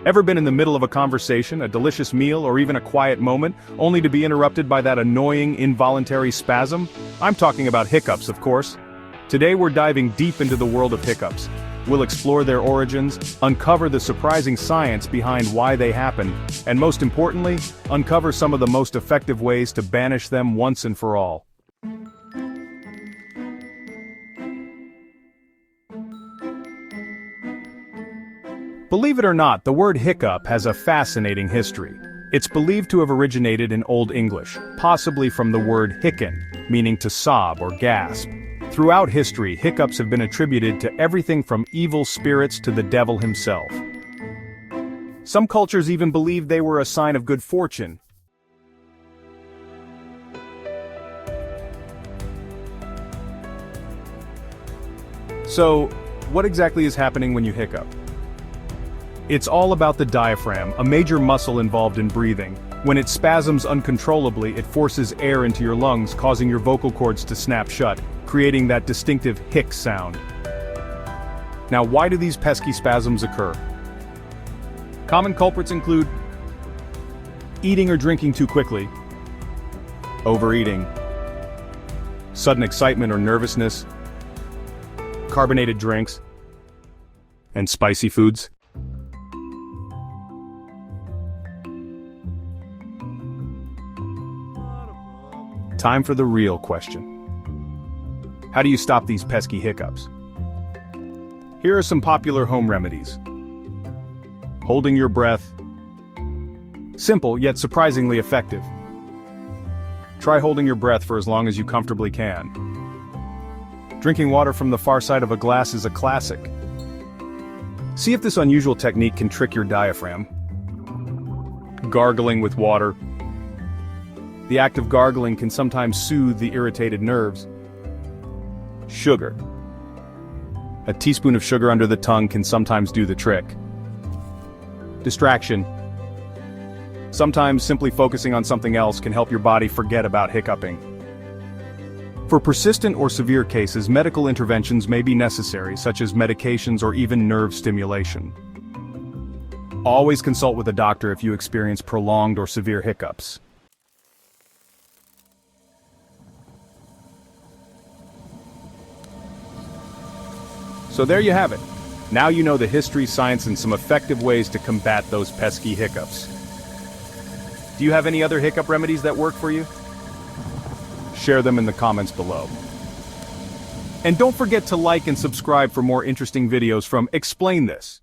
Ever been in the middle of a conversation, a delicious meal, or even a quiet moment, only to be interrupted by that annoying, involuntary spasm? I'm talking about hiccups, of course. Today we're diving deep into the world of hiccups. We'll explore their origins, uncover the surprising science behind why they happen, and most importantly, uncover some of the most effective ways to banish them once and for all. Believe it or not, the word hiccup has a fascinating history. It's believed to have originated in Old English, possibly from the word hicken, meaning to sob or gasp. Throughout history, hiccups have been attributed to everything from evil spirits to the devil himself. Some cultures even believed they were a sign of good fortune. So, what exactly is happening when you hiccup? It's all about the diaphragm, a major muscle involved in breathing. When it spasms uncontrollably, it forces air into your lungs, causing your vocal cords to snap shut, creating that distinctive hic sound. Now, why do these pesky spasms occur? Common culprits include eating or drinking too quickly, overeating, sudden excitement or nervousness, carbonated drinks, and spicy foods. Time for the real question. How do you stop these pesky hiccups? Here are some popular home remedies. Holding your breath. Simple, yet surprisingly effective. Try holding your breath for as long as you comfortably can. Drinking water from the far side of a glass is a classic. See if this unusual technique can trick your diaphragm. Gargling with water. The act of gargling can sometimes soothe the irritated nerves. Sugar. A teaspoon of sugar under the tongue can sometimes do the trick. Distraction. Sometimes simply focusing on something else can help your body forget about hiccuping. For persistent or severe cases, medical interventions may be necessary, such as medications or even nerve stimulation. Always consult with a doctor if you experience prolonged or severe hiccups. So there you have it. Now you know the history, science, and some effective ways to combat those pesky hiccups. Do you have any other hiccup remedies that work for you? Share them in the comments below. And don't forget to like and subscribe for more interesting videos from Explain This.